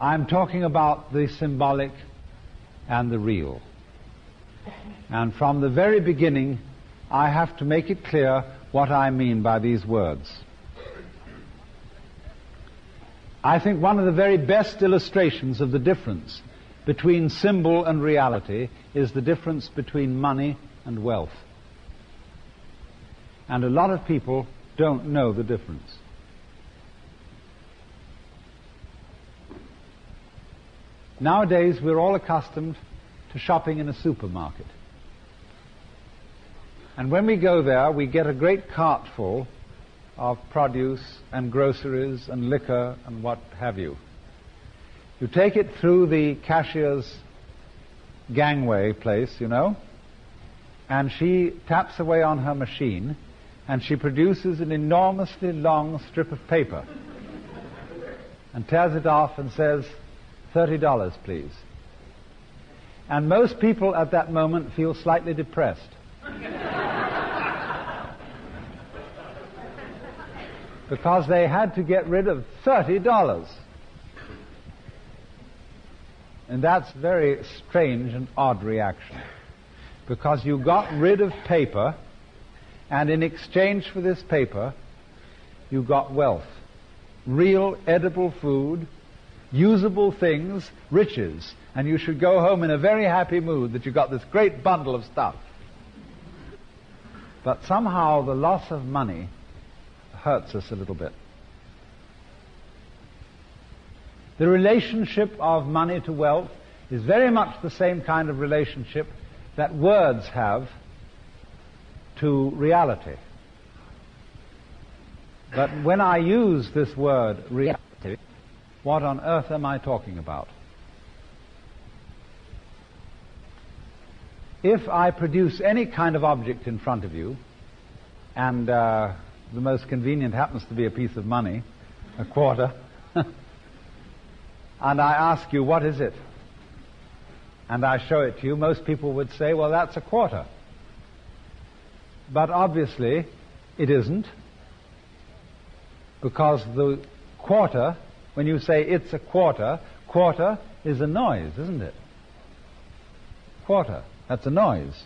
I'm talking about the symbolic and the real. And from the very beginning, I have to make it clear what I mean by these words. I think one of the very best illustrations of the difference between symbol and reality is the difference between money and wealth. And a lot of people don't know the difference. Nowadays, we're all accustomed to shopping in a supermarket. And when we go there, we get a great cart full of produce and groceries and liquor and what have you. You take it through the cashier's gangway place, you know, and she taps away on her machine, and she produces an enormously long strip of paper and tears it off and says, $30, please. And most people at that moment feel slightly depressed. Because they had to get rid of $30. And that's a very strange and odd reaction. Because you got rid of paper, and in exchange for this paper, you got wealth. Real, edible food, usable things, riches. And you should go home in a very happy mood that you got this great bundle of stuff. But somehow the loss of money hurts us a little bit. The relationship of money to wealth is very much the same kind of relationship that words have to reality. But when I use this word reality, what on earth am I talking about? If I produce any kind of object in front of you, and the most convenient happens to be a piece of money, a quarter, and I ask you, what is it? And I show it to you, most people would say, well, that's a quarter. But obviously, it isn't, because the quarter, when you say it's a quarter, quarter is a noise, isn't it? Quarter, that's a noise.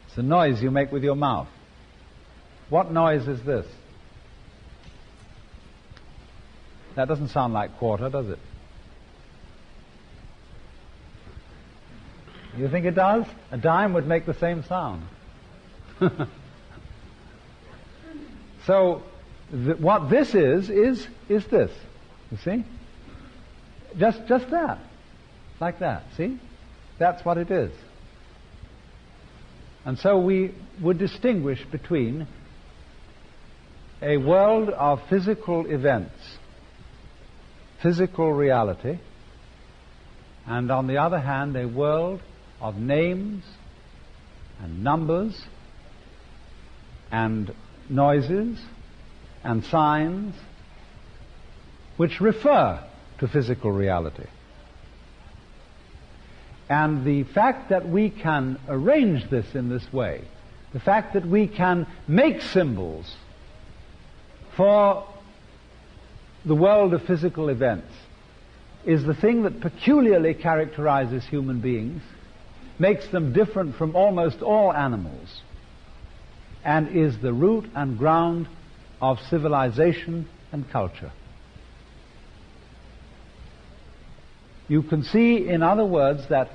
It's a noise you make with your mouth. What noise is this? That doesn't sound like quarter, does it? You think it does? A dime would make the same sound. So, what this is this. You see? Just that. Like that. See? That's what it is. And so we would distinguish between a world of physical events, physical reality, and on the other hand, a world of names and numbers and noises and signs which refer to physical reality. And the fact that we can arrange this in this way, the fact that we can make symbols for the world of physical events, is the thing that peculiarly characterizes human beings, makes them different from almost all animals, and is the root and ground of civilization and culture. You can see, in other words, that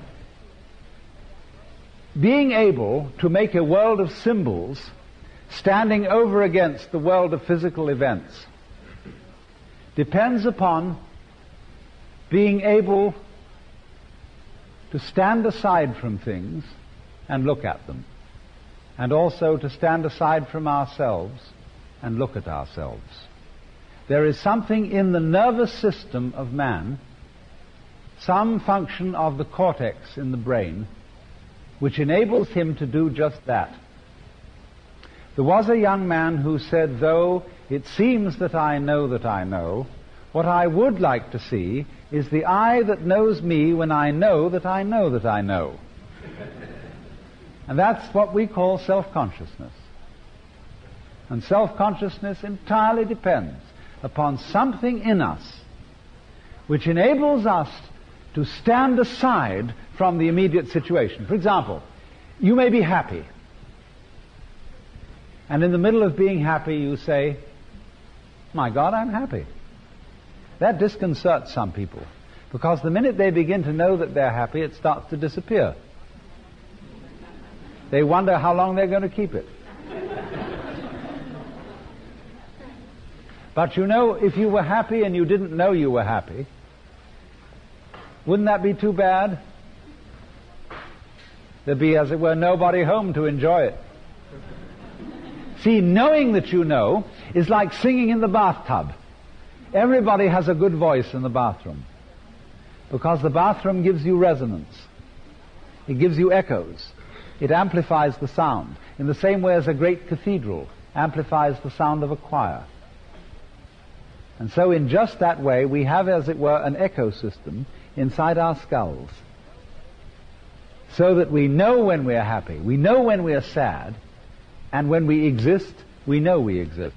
being able to make a world of symbols standing over against the world of physical events depends upon being able to stand aside from things and look at them, and also to stand aside from ourselves and look at ourselves. There is something in the nervous system of man, some function of the cortex in the brain, which enables him to do just that. There was a young man who said, though it seems that I know, what I would like to see is the eye that knows me when I know that I know that I know. And that's what we call self-consciousness. And self-consciousness entirely depends upon something in us which enables us to stand aside from the immediate situation. For example, you may be happy, and in the middle of being happy you say, "My God, I'm happy." That disconcerts some people, because the minute they begin to know that they're happy, it starts to disappear. They wonder how long they're going to keep it. But you know, if you were happy and you didn't know you were happy, wouldn't that be too bad? There'd be, as it were, nobody home to enjoy it. See, knowing that you know is like singing in the bathtub. Everybody has a good voice in the bathroom, because the bathroom gives you resonance. It gives you echoes. It amplifies the sound, in the same way as a great cathedral amplifies the sound of a choir. And so in just that way, we have, as it were, an echo system inside our skulls, so that we know when we are happy, we know when we are sad, and when we exist, we know we exist.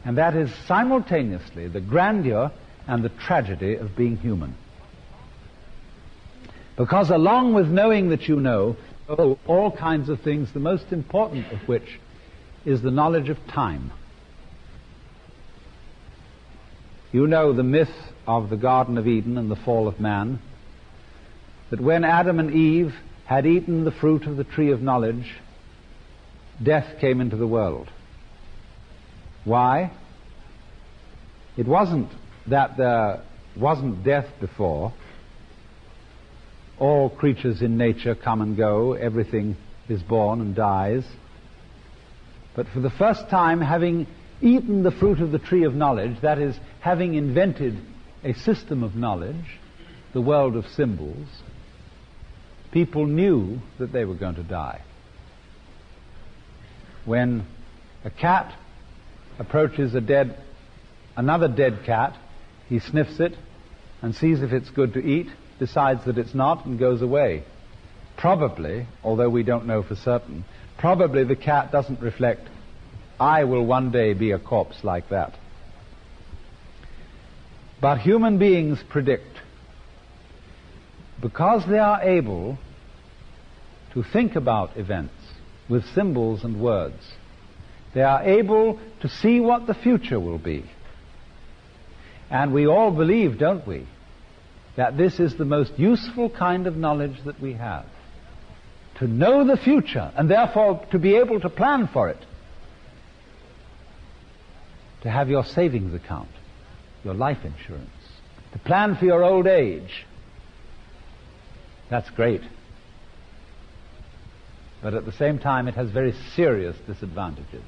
And that is simultaneously the grandeur and the tragedy of being human. Because along with knowing that you know all kinds of things, the most important of which is the knowledge of time. You know the myth of the Garden of Eden and the fall of man, that when Adam and Eve had eaten the fruit of the tree of knowledge, death came into the world. Why? It wasn't that there wasn't death before. All creatures in nature come and go, everything is born and dies. But for the first time, having eaten the fruit of the tree of knowledge, that is, having invented a system of knowledge, the world of symbols, people knew that they were going to die. When a cat approaches another dead cat, he sniffs it and sees if it's good to eat, decides that it's not, and goes away. Probably, although we don't know for certain, probably the cat doesn't reflect, "I will one day be a corpse like that." But human beings predict, because they are able to think about events with symbols and words. They are able to see what the future will be. And we all believe, don't we, that this is the most useful kind of knowledge that we have. To know the future, and therefore to be able to plan for it. To have your savings account, your life insurance, to plan for your old age. That's great. But at the same time, it has very serious disadvantages.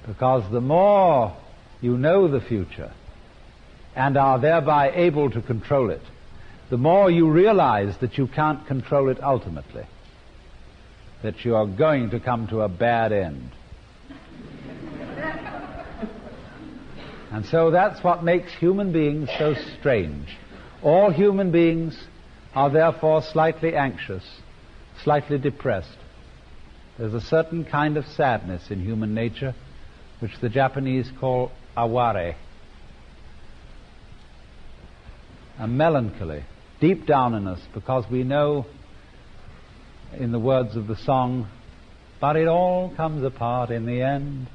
Because the more you know the future and are thereby able to control it, the more you realize that you can't control it ultimately, that you are going to come to a bad end. And so that's what makes human beings so strange. All human beings are therefore slightly anxious, slightly depressed. There's a certain kind of sadness in human nature which the Japanese call aware, a melancholy deep down in us, because we know, in the words of the song, "But it all comes apart in the end."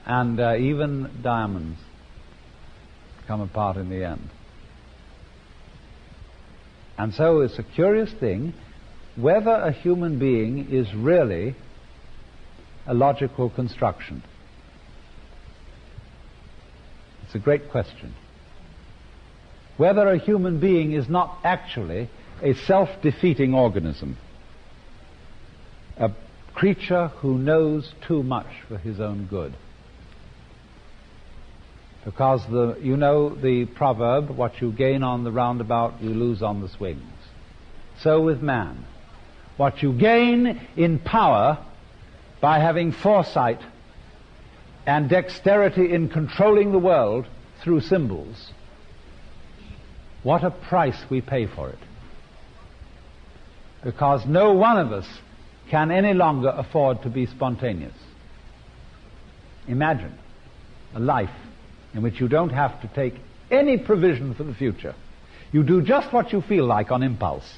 And even diamonds come apart in the end. And so it's a curious thing whether a human being is really a logical construction. It's a great question. Whether a human being is not actually a self-defeating organism, a creature who knows too much for his own good. Because the proverb, what you gain on the roundabout, you lose on the swings. So with man. What you gain in power by having foresight and dexterity in controlling the world through symbols, what a price we pay for it. Because no one of us can any longer afford to be spontaneous. Imagine a life in which you don't have to take any provision for the future. You do just what you feel like on impulse.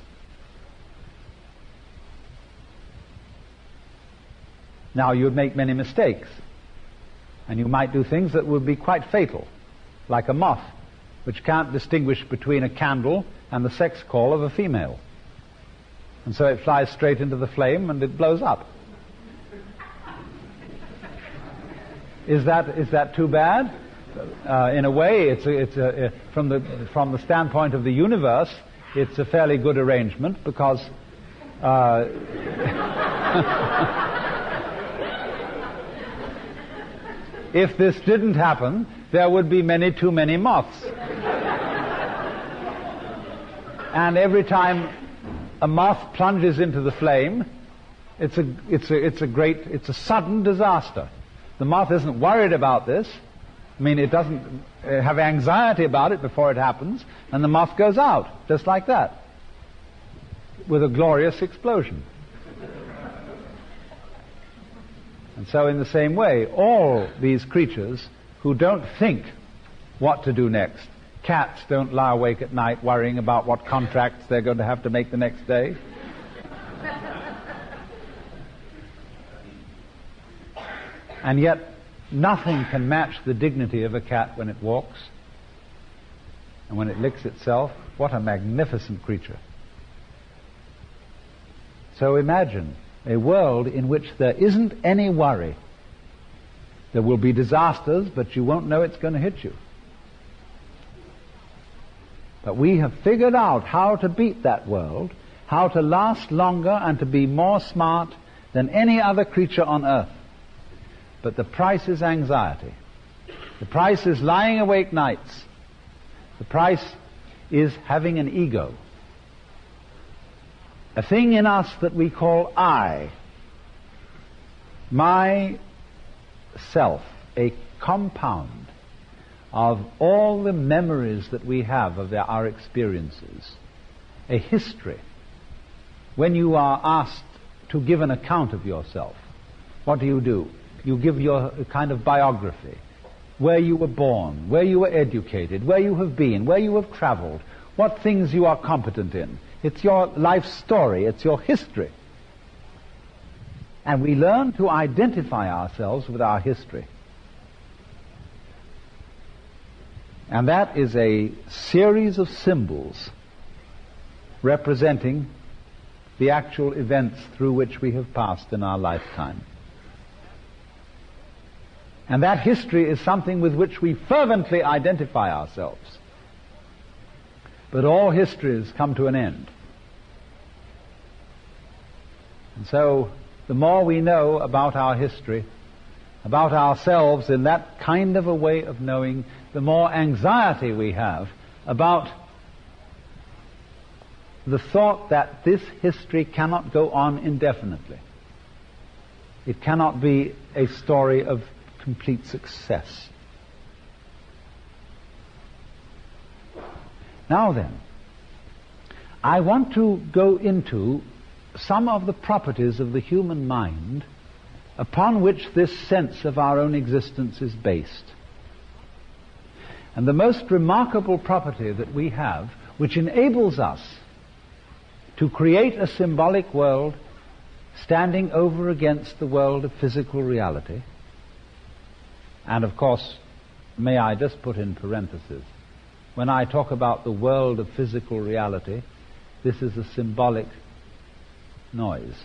Now, you would make many mistakes, and you might do things that would be quite fatal, like a moth, which can't distinguish between a candle and the sex call of a female. And so it flies straight into the flame and it blows up. Is that too bad? In a way, from the standpoint of the universe, it's a fairly good arrangement, because if this didn't happen, there would be too many moths. And every time a moth plunges into the flame, it's a sudden disaster. The moth isn't worried about this. I mean, it doesn't have anxiety about it before it happens, and the moth goes out, just like that, with a glorious explosion. And so in the same way, all these creatures who don't think what to do next, cats don't lie awake at night worrying about what contracts they're going to have to make the next day. And yet, nothing can match the dignity of a cat when it walks and when it licks itself. What a magnificent creature. So imagine a world in which there isn't any worry. There will be disasters, but you won't know it's going to hit you. But we have figured out how to beat that world, how to last longer and to be more smart than any other creature on earth. But the price is anxiety. The price is lying awake nights. The price is having an ego. A thing in us that we call I. My self. A compound of all the memories that we have of our experiences. A history. When you are asked to give an account of yourself, what do? You give your kind of biography, where you were born, where you were educated, where you have been, where you have traveled, what things you are competent in. It's your life story, it's your history. And we learn to identify ourselves with our history. And that is a series of symbols representing the actual events through which we have passed in our lifetime. And that history is something with which we fervently identify ourselves. But all histories come to an end. And so, the more we know about our history, about ourselves in that kind of a way of knowing, the more anxiety we have about the thought that this history cannot go on indefinitely. It cannot be a story of complete success. Now then, I want to go into some of the properties of the human mind upon which this sense of our own existence is based. And the most remarkable property that we have, which enables us to create a symbolic world standing over against the world of physical reality. And of course, may I just put in parentheses, when I talk about the world of physical reality, this is a symbolic noise.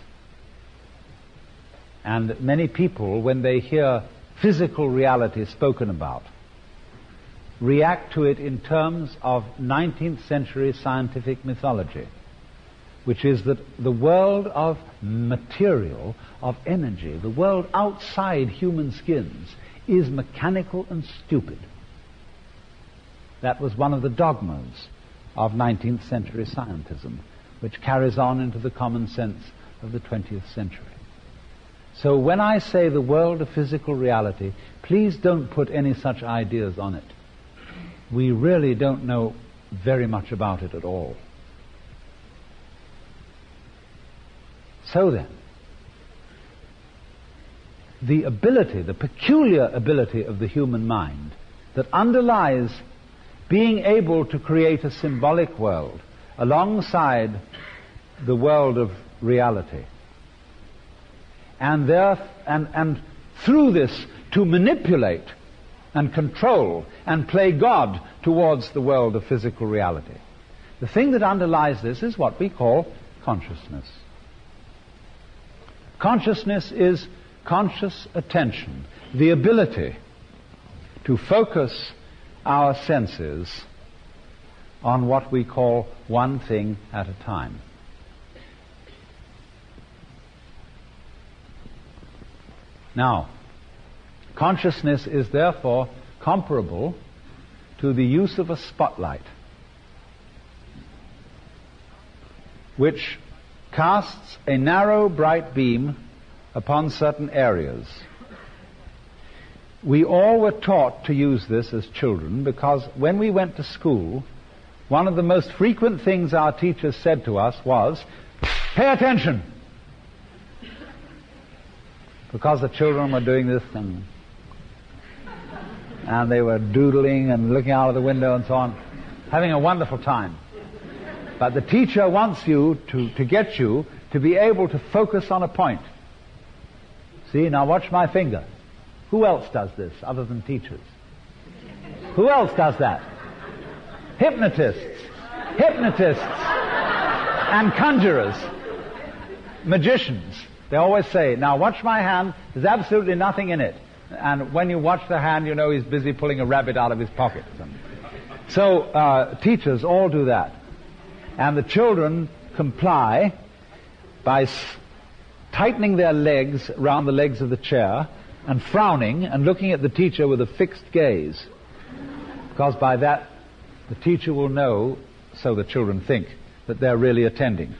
And many people, when they hear physical reality spoken about, react to it in terms of 19th century scientific mythology, which is that the world of material, of energy, the world outside human skins, is mechanical and stupid. That was one of the dogmas of 19th century scientism, which carries on into the common sense of the 20th century. So when I say the world of physical reality, please don't put any such ideas on it. We really don't know very much about it at all. So then, the ability, the peculiar ability of the human mind that underlies being able to create a symbolic world alongside the world of reality. And through this to manipulate and control and play God towards the world of physical reality. The thing that underlies this is what we call consciousness. Consciousness is conscious attention, the ability to focus our senses on what we call one thing at a time. Now, consciousness is therefore comparable to the use of a spotlight, which casts a narrow, bright beam upon certain areas. We all were taught to use this as children because when we went to school, one of the most frequent things our teachers said to us was, "Pay attention!" Because the children were doing this and they were doodling and looking out of the window and so on, having a wonderful time. But the teacher wants you to get you to be able to focus on a point. See, now watch my finger. Who else does this other than teachers? Who else does that? Hypnotists and conjurers, magicians. They always say, "Now watch my hand, there's absolutely nothing in it." And when you watch the hand, you know he's busy pulling a rabbit out of his pocket. So teachers all do that. And the children comply by tightening their legs around the legs of the chair and frowning and looking at the teacher with a fixed gaze. Because by that, the teacher will know, so the children think, that they're really attending.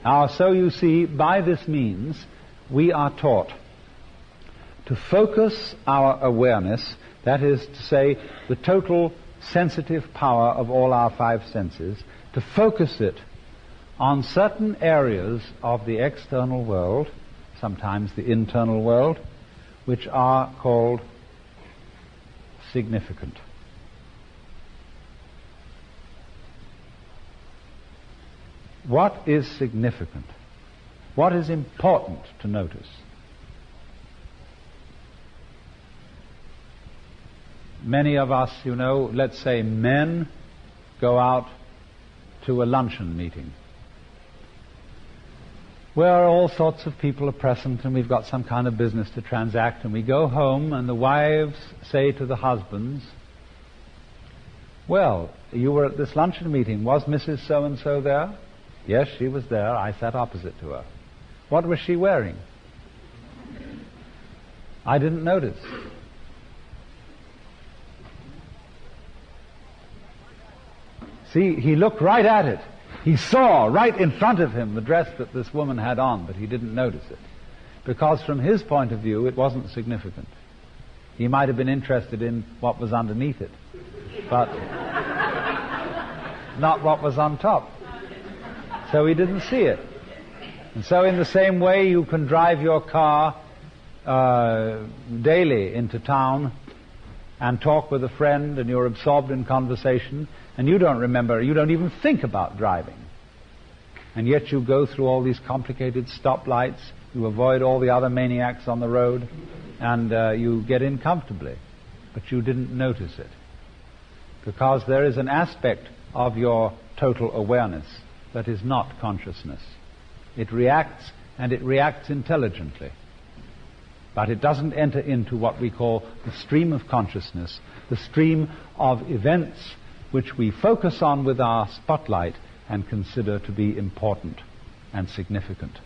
Now, so you see, by this means, we are taught to focus our awareness, that is to say, the total sensitive power of all our five senses, to focus it on certain areas of the external world, sometimes the internal world, which are called significant. What is significant? What is important to notice? Many of us, you know, let's say men go out to a luncheon meeting where all sorts of people are present and we've got some kind of business to transact, and we go home and the wives say to the husbands, "Well, you were at this luncheon meeting. Was Mrs. So-and-so there?" "Yes, she was there. I sat opposite to her." "What was she wearing?" "I didn't notice." See, he looked right at it. He saw right in front of him the dress that this woman had on, but he didn't notice it. Because from his point of view, it wasn't significant. He might have been interested in what was underneath it, but not what was on top. So he didn't see it. And so in the same way, you can drive your car daily into town and talk with a friend, and you're absorbed in conversation, and you don't remember, you don't even think about driving. And yet you go through all these complicated stoplights, you avoid all the other maniacs on the road, and you get in comfortably. But you didn't notice it. Because there is an aspect of your total awareness that is not consciousness. It reacts, and it reacts intelligently. But it doesn't enter into what we call the stream of consciousness, the stream of events which we focus on with our spotlight and consider to be important and significant.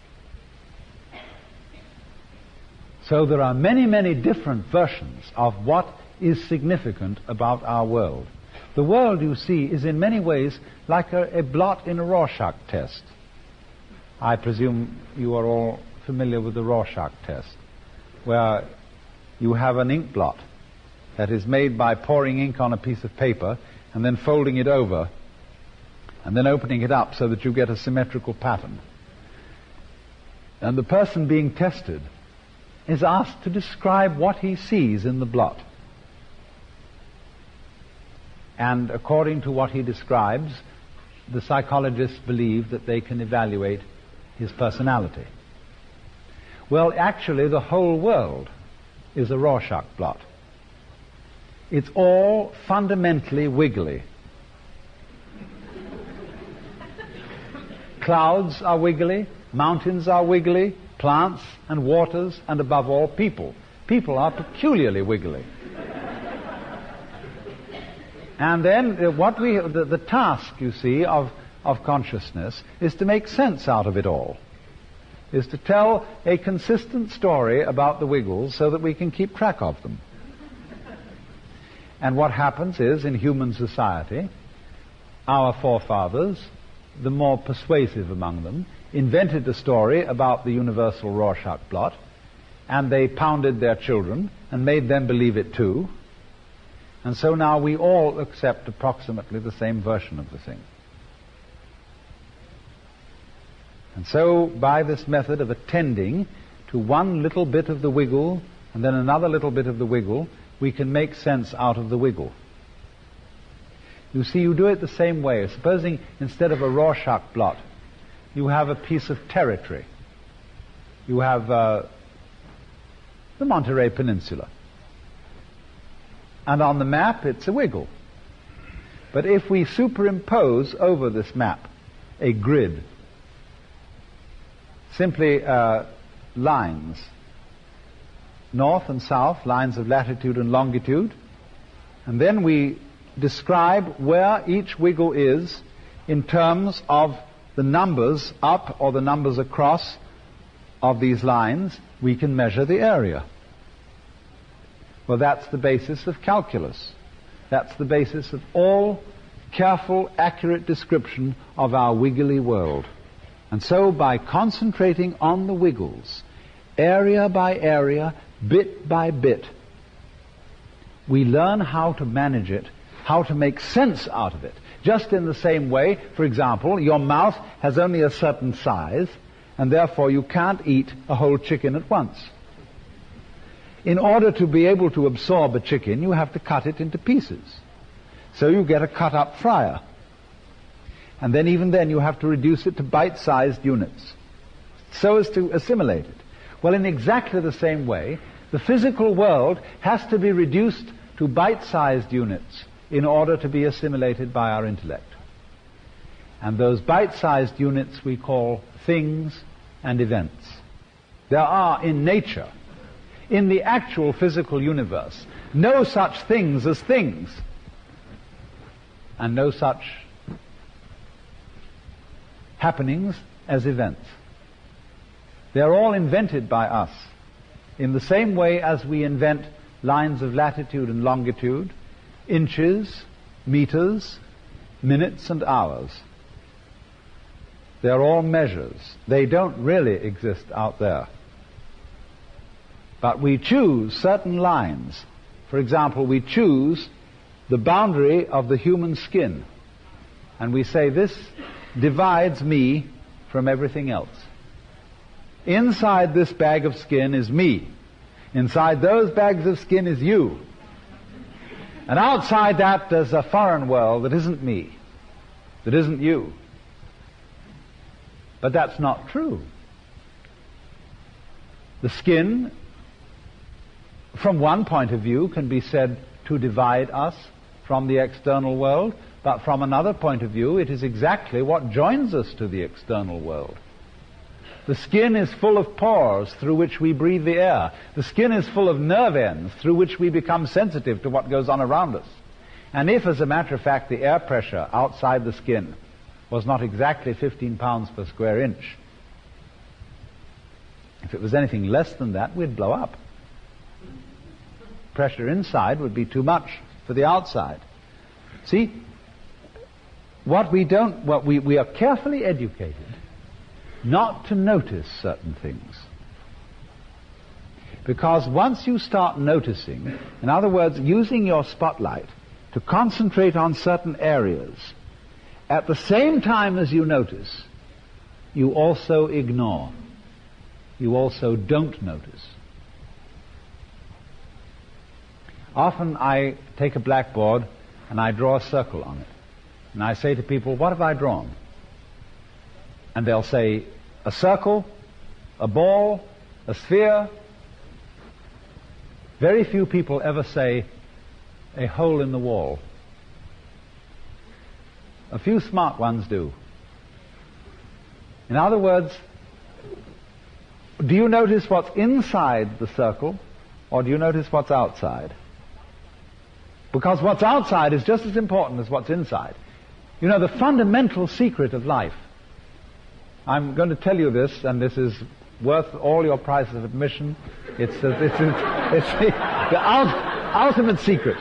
So there are many, many different versions of what is significant about our world. The world, you see, is in many ways like a blot in a Rorschach test. I presume you are all familiar with the Rorschach test, where you have an ink blot that is made by pouring ink on a piece of paper and then folding it over and then opening it up so that you get a symmetrical pattern. And the person being tested is asked to describe what he sees in the blot. And according to what he describes, the psychologists believe that they can evaluate his personality. Well, actually, the whole world is a Rorschach blot. It's all fundamentally wiggly. Clouds are wiggly, mountains are wiggly, plants and waters, and above all, people. People are peculiarly wiggly. And then the task, you see, of consciousness is to make sense out of it all, is to tell a consistent story about the wiggles so that we can keep track of them. And what happens is, in human society, our forefathers, the more persuasive among them, invented a story about the universal Rorschach blot, and they pounded their children and made them believe it too. And so now we all accept approximately the same version of the thing. And so, by this method of attending to one little bit of the wiggle and then another little bit of the wiggle, we can make sense out of the wiggle. You see, you do it the same way. Supposing instead of a Rorschach blot, you have a piece of territory. You have the Monterey Peninsula. And on the map, it's a wiggle. But if we superimpose over this map a grid, simply lines, north and south, lines of latitude and longitude, and then we describe where each wiggle is in terms of the numbers up or the numbers across of these lines, we can measure the area. Well, that's the basis of calculus. That's the basis of all careful, accurate description of our wiggly world. And so by concentrating on the wiggles, area by area, bit by bit, we learn how to manage it, how to make sense out of it. Just in the same way, for example, your mouth has only a certain size, and therefore you can't eat a whole chicken at once. In order to be able to absorb a chicken, you have to cut it into pieces. So you get a cut-up fryer. And then even then you have to reduce it to bite-sized units, so as to assimilate it. Well, in exactly the same way, the physical world has to be reduced to bite-sized units in order to be assimilated by our intellect. And those bite-sized units we call things and events. There are in nature, in the actual physical universe, no such things as things, and no such happenings as events. They're all invented by us, in the same way as we invent lines of latitude and longitude, inches, meters, minutes and hours. They're all measures. They don't really exist out there. But we choose certain lines. For example, we choose the boundary of the human skin. And we say this divides me from everything else. Inside this bag of skin is me. Inside those bags of skin is you. And outside that there's a foreign world that isn't me, that isn't you. But that's not true. The skin, from one point of view, can be said to divide us from the external world, but from another point of view, it is exactly what joins us to the external world. The skin is full of pores through which we breathe the air. The skin is full of nerve ends through which we become sensitive to what goes on around us. And if, as a matter of fact, the air pressure outside the skin was not exactly 15 pounds per square inch, if it was anything less than that, we'd blow up. Pressure inside would be too much for the outside. See, we are carefully educated not to notice certain things. Because once you start noticing, in other words, using your spotlight to concentrate on certain areas, at the same time as you notice, you also ignore. you also don't notice. Often I take a blackboard and I draw a circle on it. And I say to people, what have I drawn? And they'll say, a circle, a ball, a sphere. Very few people ever say, a hole in the wall. A few smart ones do. In other words, do you notice what's inside the circle, or do you notice what's outside? Because what's outside is just as important as what's inside. You know, the fundamental secret of life, I'm going to tell you this, and this is worth all your price of admission. It's the ultimate secret.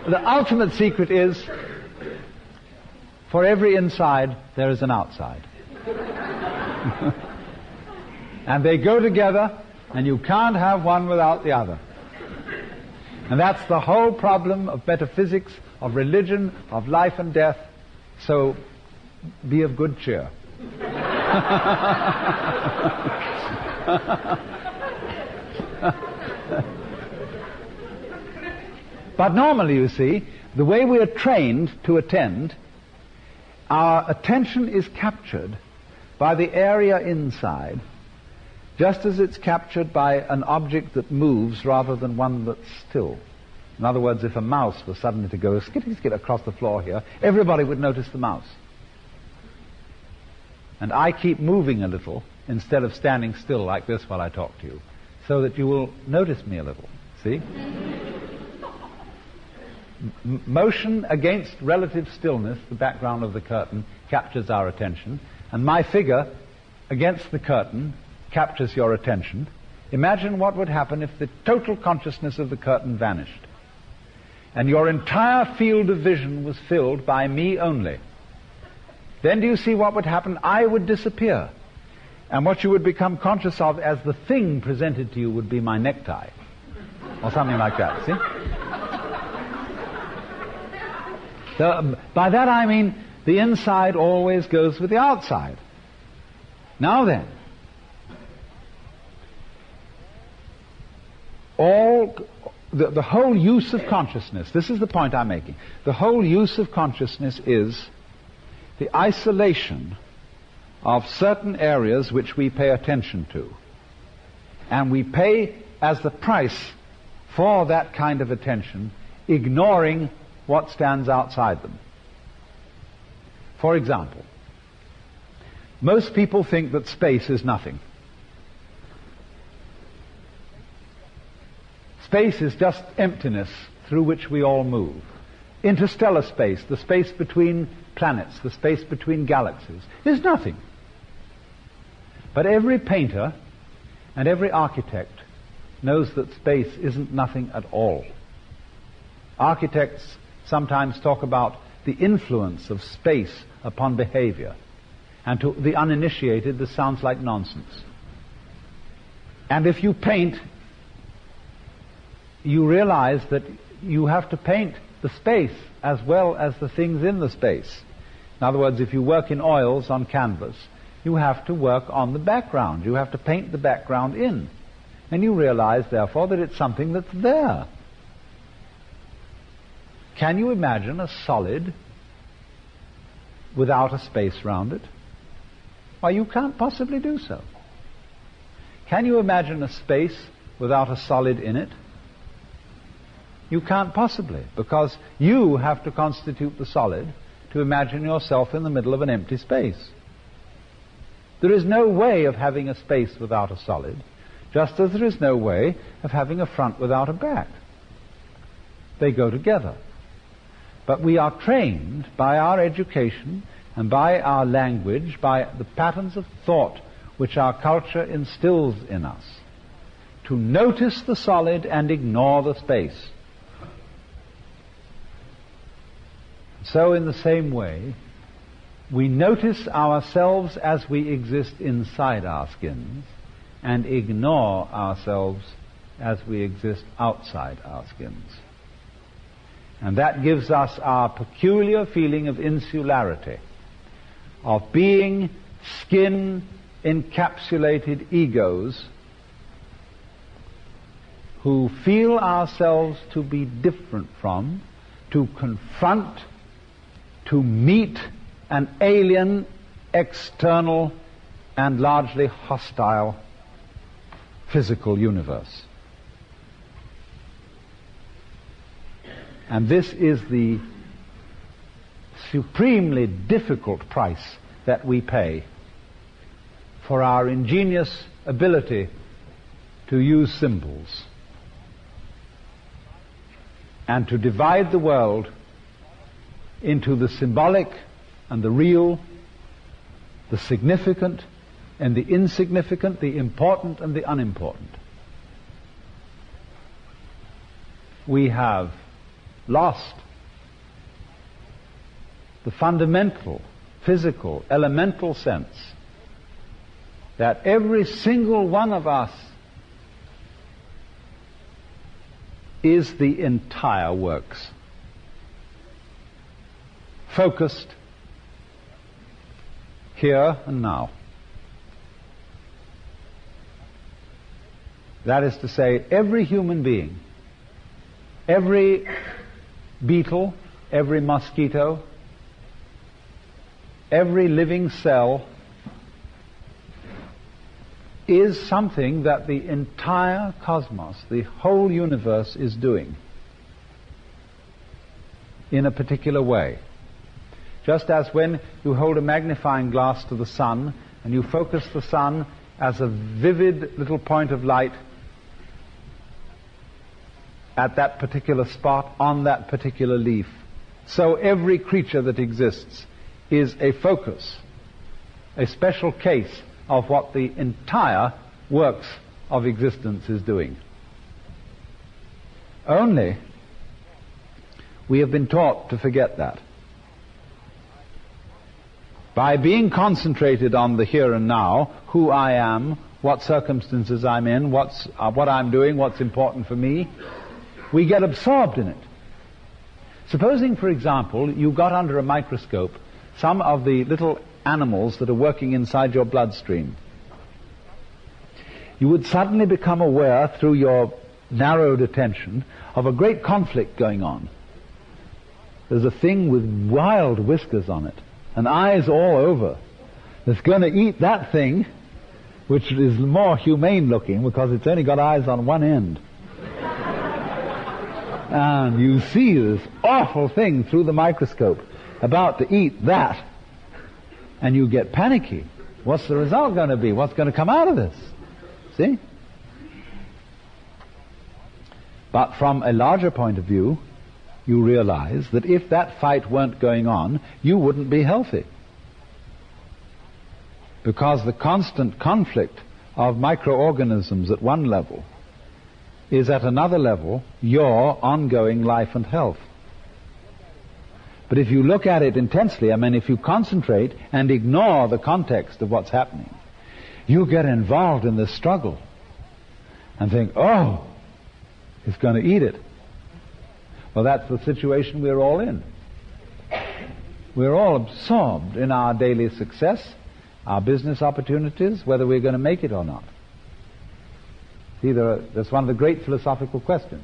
The ultimate secret is, for every inside, there is an outside. And they go together, and you can't have one without the other. And that's the whole problem of metaphysics, of religion, of life and death. So, be of good cheer. But normally, you see, the way we are trained to attend, our attention is captured by the area inside, just as it's captured by an object that moves rather than one that's still. In other words, if a mouse was suddenly to go skitty-skit across the floor here, everybody would notice the mouse. And I keep moving a little instead of standing still like this while I talk to you, so that you will notice me a little. See? Motion against relative stillness, the background of the curtain, captures our attention, and my figure against the curtain captures your attention. Imagine what would happen if the total consciousness of the curtain vanished, and your entire field of vision was filled by me only. Then do you see what would happen? I would disappear, and what you would become conscious of as the thing presented to you would be my necktie, or something like that, see? So, by that I mean the inside always goes with the outside. Now then, the whole use of consciousness, this is the point I'm making, the whole use of consciousness is the isolation of certain areas which we pay attention to. And we pay as the price for that kind of attention, ignoring what stands outside them. For example, most people think that space is nothing. Space is just emptiness through which we all move. Interstellar space, the space between planets, the space between galaxies, is nothing. But every painter and every architect knows that space isn't nothing at all. Architects sometimes talk about the influence of space upon behavior. And to the uninitiated, this sounds like nonsense. And if you paint, you realize that you have to paint the space as well as the things in the space. In other words, if you work in oils on canvas, you have to work on the background. You have to paint the background in. And you realize, therefore, that it's something that's there. Can you imagine a solid without a space round it? Why, you can't possibly do so. Can you imagine a space without a solid in it? You can't possibly, because you have to constitute the solid to imagine yourself in the middle of an empty space. There is no way of having a space without a solid, just as there is no way of having a front without a back. They go together. But we are trained by our education and by our language, by the patterns of thought which our culture instills in us, to notice the solid and ignore the space. So in the same way, we notice ourselves as we exist inside our skins and ignore ourselves as we exist outside our skins. And that gives us our peculiar feeling of insularity, of being skin encapsulated egos who feel ourselves to be different from, to confront, to meet an alien, external, and largely hostile physical universe. And this is the supremely difficult price that we pay for our ingenious ability to use symbols and to divide the world into the symbolic and the real, the significant and the insignificant, the important and the unimportant. We have lost the fundamental, physical, elemental sense that every single one of us is the entire works, focused here and now. That is to say, every human being, every beetle, every mosquito, every living cell is something that the entire cosmos, the whole universe, is doing in a particular way. Just as when you hold a magnifying glass to the sun and you focus the sun as a vivid little point of light at that particular spot on that particular leaf, so every creature that exists is a focus, a special case of what the entire works of existence is doing. Only we have been taught to forget that. By being concentrated on the here and now, who I am, what circumstances I'm in, what I'm doing, what's important for me, we get absorbed in it. Supposing, for example, you got under a microscope some of the little animals that are working inside your bloodstream. You would suddenly become aware through your narrowed attention of a great conflict going on. There's a thing with wild whiskers on it and eyes all over that's going to eat that thing, which is more humane looking because it's only got eyes on one end. And you see this awful thing through the microscope about to eat that, and you get panicky. What's the result going to be? What's going to come out of this? See? But from a larger point of view, you realize that if that fight weren't going on, you wouldn't be healthy. Because the constant conflict of microorganisms at one level is at another level your ongoing life and health. But if you look at it intensely, I mean, if you concentrate and ignore the context of what's happening, you get involved in this struggle and think, oh, it's going to eat it. Well, that's the situation we're all in. We're all absorbed in our daily success, our business opportunities, whether we're going to make it or not. See, that's one of the great philosophical questions.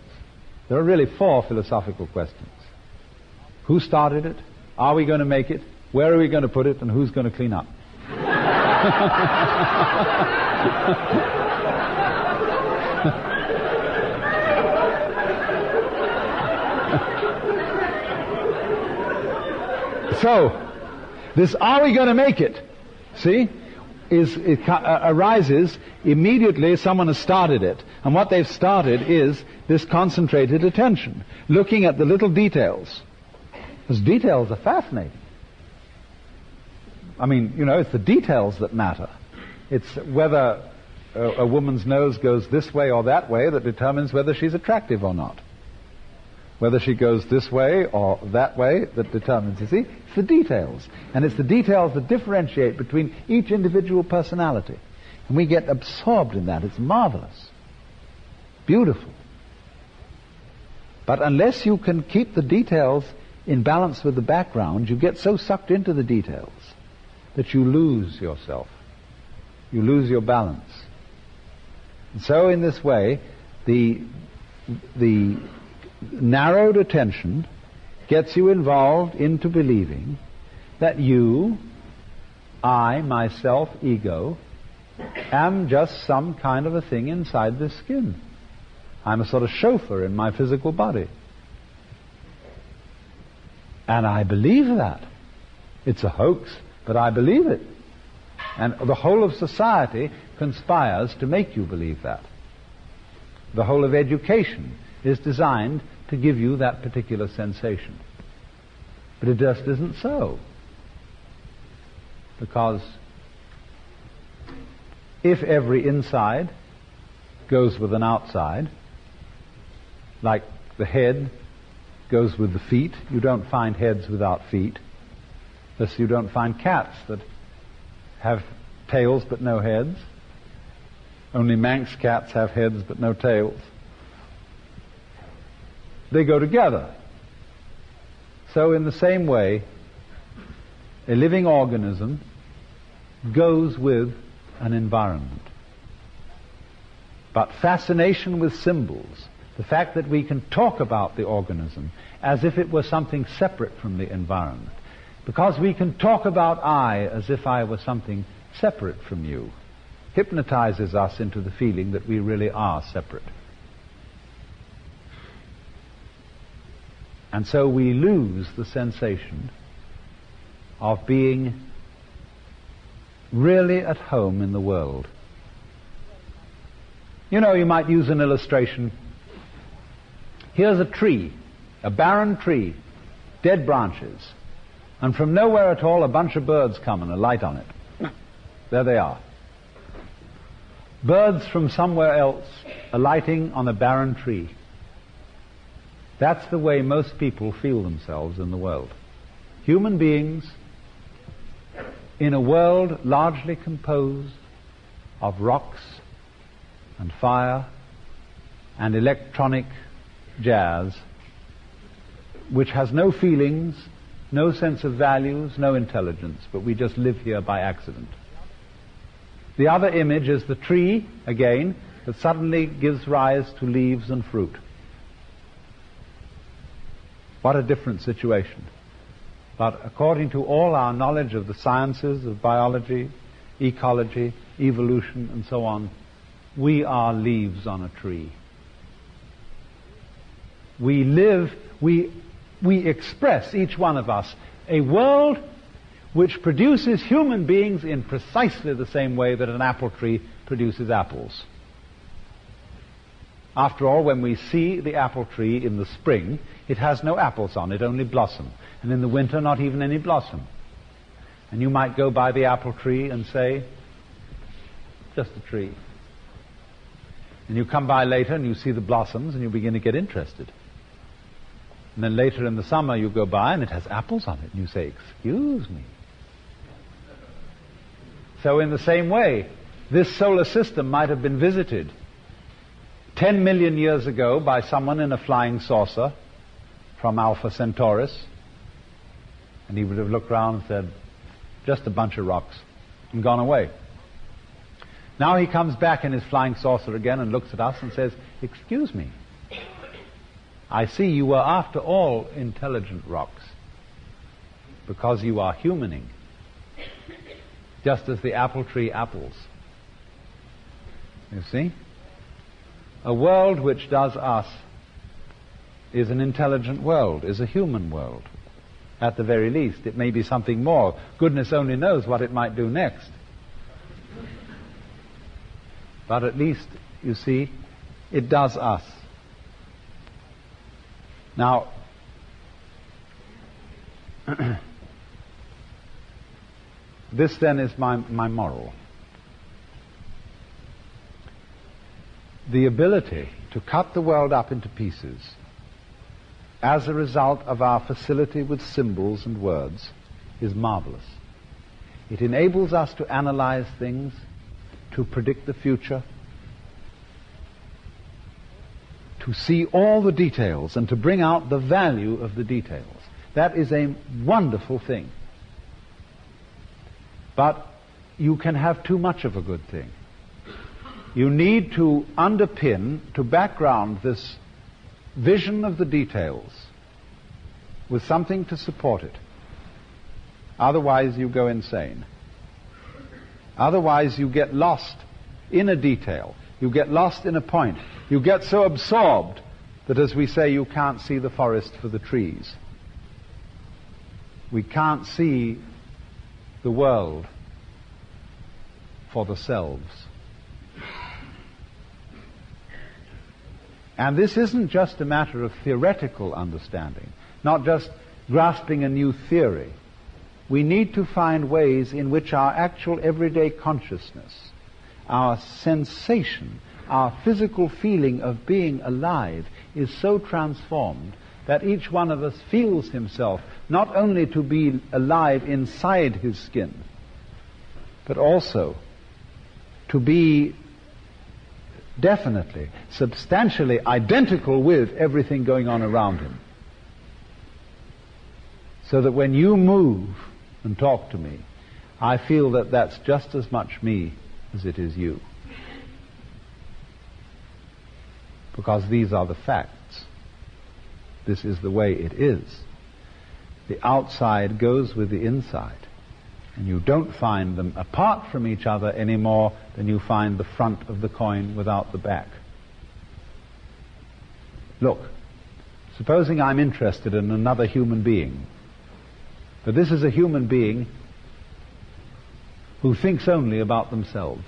There are really 4 philosophical questions. Who started it? Are we going to make it? Where are we going to put it? And who's going to clean up? So, this are we going to make it, see, arises immediately someone has started it. And what they've started is this concentrated attention, looking at the little details. Because details are fascinating. I mean, you know, it's the details that matter. It's whether a woman's nose goes this way or that way that determines whether she's attractive or not. Whether she goes this way or that way that determines, you see? It's the details. And it's the details that differentiate between each individual personality. And we get absorbed in that. It's marvelous. Beautiful. But unless you can keep the details in balance with the background, you get so sucked into the details that you lose yourself. You lose your balance. And so in this way, the narrowed attention gets you involved into believing that you, I, myself, ego, am just some kind of a thing inside this skin. I'm a sort of chauffeur in my physical body. And I believe that. It's a hoax, but I believe it. And the whole of society conspires to make you believe that. The whole of education is designed to give you that particular sensation. But it just isn't so. Because if every inside goes with an outside, like the head goes with the feet, you don't find heads without feet. Thus you don't find cats that have tails but no heads. Only Manx cats have heads but no tails. They go together. So in the same way, a living organism goes with an environment. But fascination with symbols, the fact that we can talk about the organism as if it were something separate from the environment, because we can talk about I as if I were something separate from you, hypnotizes us into the feeling that we really are separate. And so we lose the sensation of being really at home in the world. You know, you might use an illustration. Here's a tree, a barren tree, dead branches, and from nowhere at all a bunch of birds come and alight on it. There they are. Birds from somewhere else alighting on a barren tree. That's the way most people feel themselves in the world. Human beings in a world largely composed of rocks and fire and electronic jazz, which has no feelings, no sense of values, no intelligence, but we just live here by accident. The other image is the tree, again, that suddenly gives rise to leaves and fruit. What a different situation. But according to all our knowledge of the sciences of biology, ecology, evolution, and so on, we are leaves on a tree. We live, we express, each one of us, a world which produces human beings in precisely the same way that an apple tree produces apples. After all, when we see the apple tree in the spring, it has no apples on it, only blossom. And in the winter, not even any blossom. And you might go by the apple tree and say, just a tree. And you come by later and you see the blossoms and you begin to get interested. And then later in the summer you go by and it has apples on it and you say, excuse me. So in the same way, this solar system might have been visited 10 million years ago by someone in a flying saucer from Alpha Centaurus, and he would have looked around and said, just a bunch of rocks, and gone away. Now he comes back in his flying saucer again and looks at us and says, excuse me, I see you were after all intelligent rocks, because you are humaning, just as the apple tree apples. You see? A world which does us is an intelligent world, is a human world. At the very least, it may be something more. Goodness only knows what it might do next. But at least, you see, it does us. Now, this then is my moral. The ability to cut the world up into pieces as a result of our facility with symbols and words is marvelous. It enables us to analyze things, to predict the future, to see all the details and to bring out the value of the details. That is a wonderful thing. But you can have too much of a good thing. You need to underpin, to background this vision of the details with something to support it. Otherwise you go insane. Otherwise you get lost in a detail. You get lost in a point. You get so absorbed that, as we say, you can't see the forest for the trees. We can't see the world for the selves. And this isn't just a matter of theoretical understanding, not just grasping a new theory. We need to find ways in which our actual everyday consciousness, our sensation, our physical feeling of being alive is so transformed that each one of us feels himself not only to be alive inside his skin, but also to be definitely, substantially identical with everything going on around him. So that when you move and talk to me, I feel that that's just as much me as it is you. Because these are the facts. This is the way it is. The outside goes with the inside. And you don't find them apart from each other any more than you find the front of the coin without the back. Look, supposing I'm interested in another human being, but this is a human being who thinks only about themselves,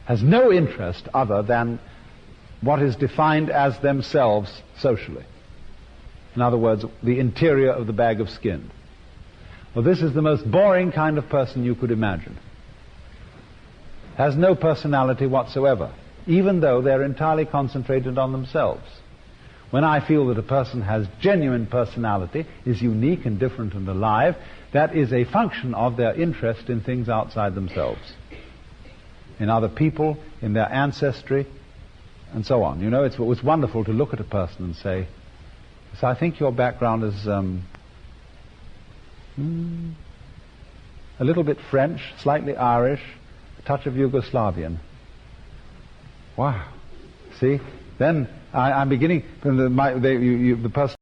has no interest other than what is defined as themselves socially. In other words, the interior of the bag of skin. Well, this is the most boring kind of person you could imagine. Has no personality whatsoever, even though they're entirely concentrated on themselves. When I feel that a person has genuine personality, is unique and different and alive, that is a function of their interest in things outside themselves. In other people, in their ancestry, and so on. You know, it's wonderful to look at a person and say, so I think your background is a little bit French, slightly Irish, a touch of Yugoslavian. Wow. See? Then I'm beginning, the person